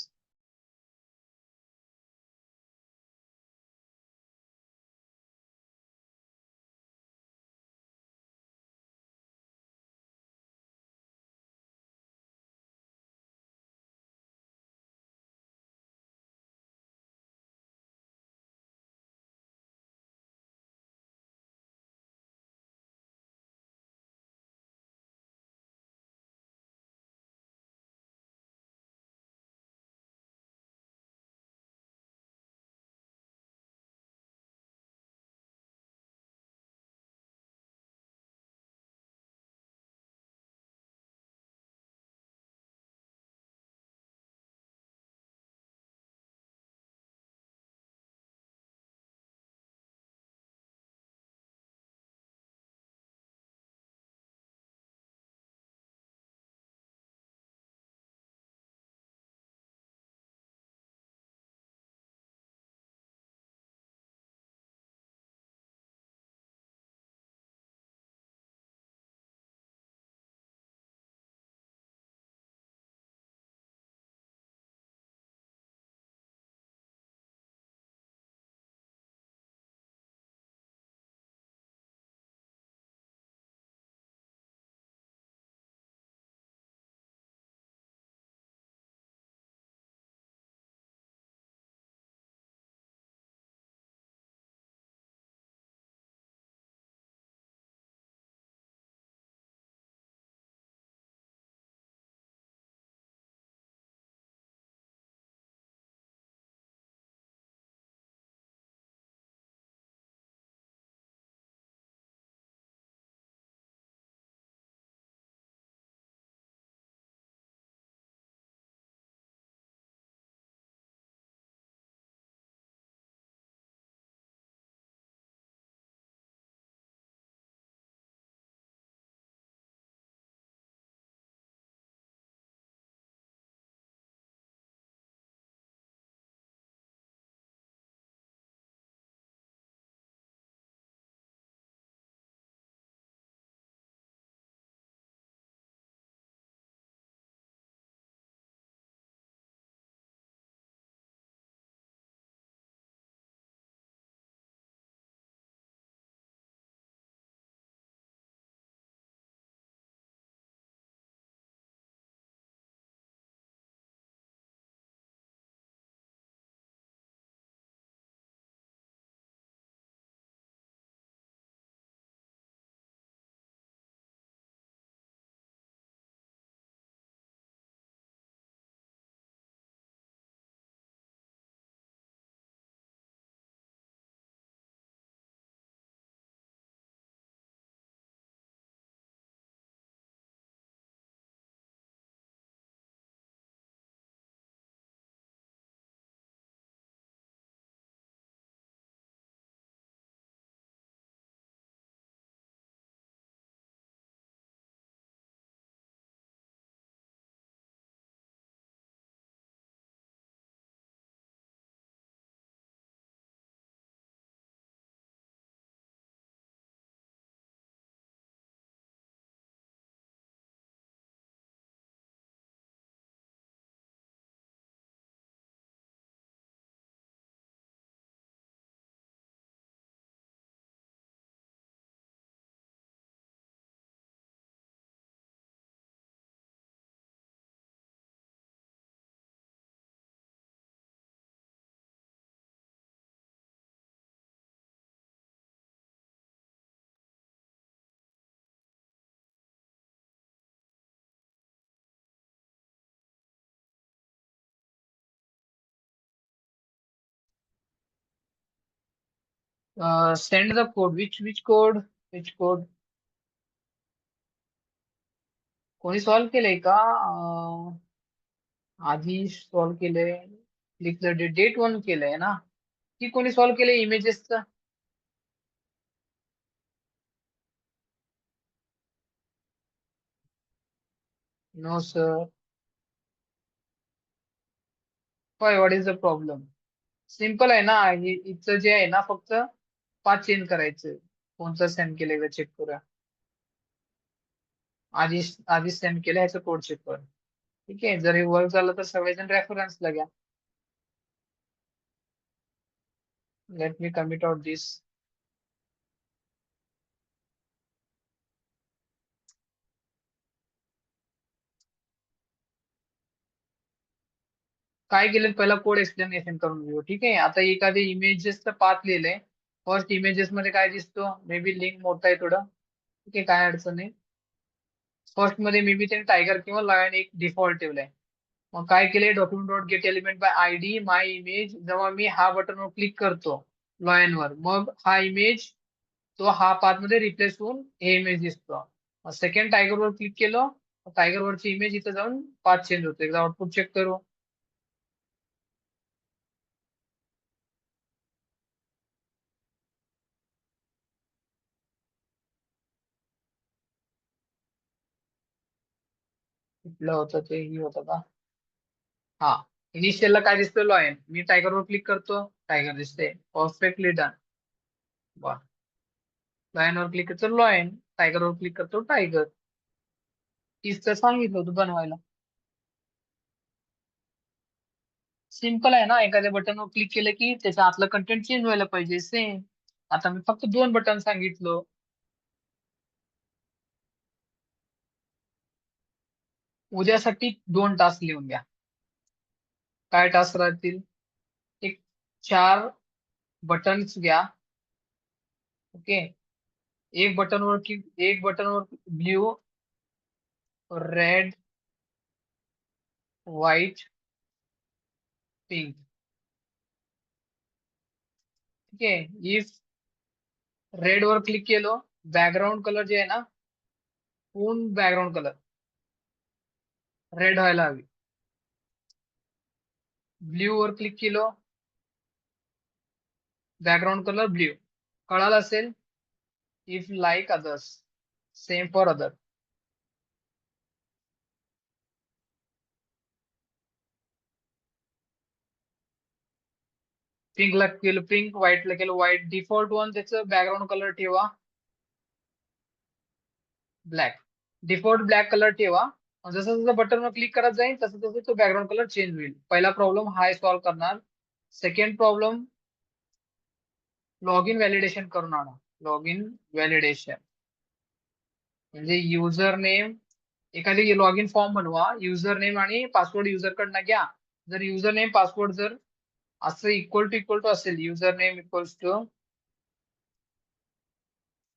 Send the code. Which code? Which code? कोणी सॉल्व केलंय का? आधी सॉल्व केलंय. क्लिक द डेट वन केलंय ना? की कोणी सॉल्व केलंय इमेजेसचं? No sir. What is the problem? Simple आहे ना, इथं जे आहे ना, फक्त पाच चेंज करायचं. कोणतं सेंड केलंय चेक करूया. आधी आधी सेंड केलं ह्याचं कोड चेक कर. ठीक आहे, जर हे वर्क झालं तर सगळेजण रेफरन्सला घ्या. लेट मी कमिट आउट दिस. काय केलं पहिला कोड एक्सप्लेनेशन करून घेऊ. ठीक आहे, आता एखादी इमेजेसचं पाथ लिहिलंय. फर्स्ट इमेजेस मध्ये काय दिसतो? मे बी लिंक मोठा आहे थोडं. ठीक आहे, काय अडचण नाही. फर्स्ट मध्ये मे बी त्यांनी टायगर किंवा लायन एक डिफॉल्ट ठेवलाय. मग काय केलंय? Document dot get element by ID my image. जेव्हा मी हा बटनवर क्लिक करतो लॉयन वर, मग हा इमेज तो हा पाथ मध्ये रिप्लेस होऊन हे इमेज दिसतो. सेकंड टायगर वर क्लिक केलं, टायगर वरची इमेज इथं जाऊन पाथ चेंज होतो. एकदा आउटपुट चेक करू. कुठलं होतं ते? ही होतं का? हा. इनिशियलला काय दिसतं? लॉयन. मी टायगर वर क्लिक करतो, टायगर दिसते. Perfectly done. बर. लॉयन वर क्लिक करतो लॉयन, टायगर वर क्लिक करतो टायगर. तीच तर सांगितलं होतं बनवायला. सिंपल आहे ना, एखाद्या बटनवर क्लिक केलं की त्याच्या आतलं कंटेंट चेंज व्हायला पाहिजे. सेम. आता मी फक्त दोन बटन सांगितलं. उद्यासाठी दोन टास्क लिहून द्या. काय टास्क राहतील? एक, चार बटन्स घ्या. ओके. एक बटनवर ब्ल्यू, रेड, व्हाईट, पिंक. ठीक आहे. इफ रेड वर क्लिक केलं, बॅकग्राऊंड कलर जे आहे ना, पूर्ण बॅकग्राऊंड कलर रेड व्हायला हवी. ब्ल्यू वर क्लिक केलं, बॅकग्राऊंड कलर ब्ल्यू. कळालं असेल. If like others, same for other. पिंकला केलं पिंक, व्हाईटला केलं व्हाईट. डिफॉल्ट वन त्याचं बॅकग्राऊंड कलर ठेवा ब्लॅक. डिफॉल्ट ब्लॅक कलर ठेवा. जसं जसं बटनवर क्लिक करत जाईल तसं तसं तो बॅकग्राऊंड कलर चेंज होईल. पहिला प्रॉब्लेम हाय सॉल्व्ह करणार. Second problem, log in validation करून आणा. लॉग इन व्हॅलिडेशन म्हणजे युजर नेम. एखादी लॉग इन फॉर्म बनवा. युजर नेम आणि पासवर्ड युजर कडनं घ्या. जर युजर नेम पासवर्ड जर असं इक्वल टू असेल, युजर नेम इक्वल्स टू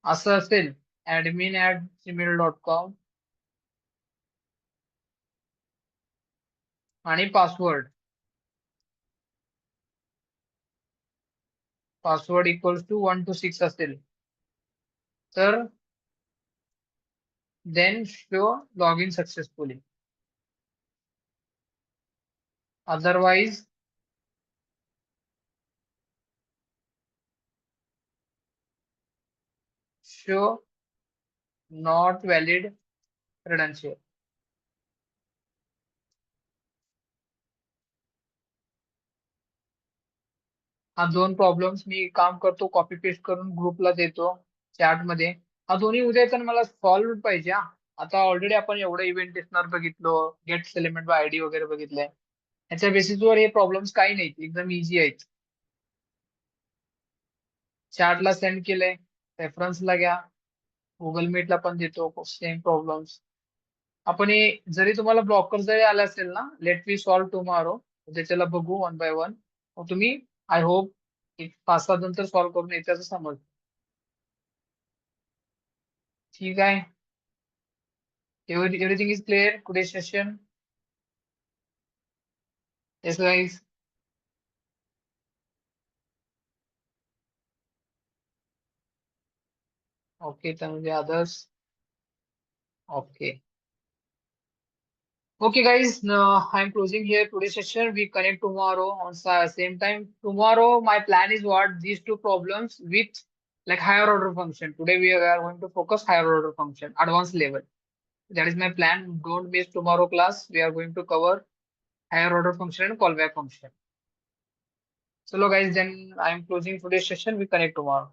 असं असेल, admin@gmail.com आणि पासवर्ड इक्वल्स टू 1 to 6 असेल, तर then show log in successfully. Otherwise show not valid credential. हा दोन प्रॉब्लेम्स मी काम करतो, कॉपी पेस्ट करून ग्रुपला देतो चॅट मध्ये. हा दोन्ही उद्या तर मला सॉल्व्ह पाहिजे हा. आता ऑलरेडी आपण एवढं इव्हेंट लिस्नर बघितलो, गेट एलिमेंट बाय आयडी वगैरे बघितलंय. ह्याच्या बेसिसवर हे प्रॉब्लेम्स काही नाहीत, एकदम इझी आहेत. चॅटला सेंड केलंय, रेफरन्सला घ्या. गुगल मीटला पण देतो सेम प्रॉब्लेम्स. आपण हे जरी तुम्हाला ब्लॉकर जरी आला असेल ना, लेट मी सॉल्व्ह टुमॉरो, त्याच्याला बघू वन बाय वन. मग तुम्ही, आय होप, एक 5-6 नंतर सॉल्व्ह करून येते असं समज. ठीक आहे. Everything is clear today session. Yes guys. Okay, then the others. Okay. Okay, guys. Now I'm closing here today's session. We connect tomorrow on same time. Tomorrow, my plan is what these two problems with like higher order function. Today we are going to focus higher order function, advanced level. That is my plan. Don't miss tomorrow class. We are going to cover higher order function and callback function. So, guys, then I'm closing today's session. We connect tomorrow.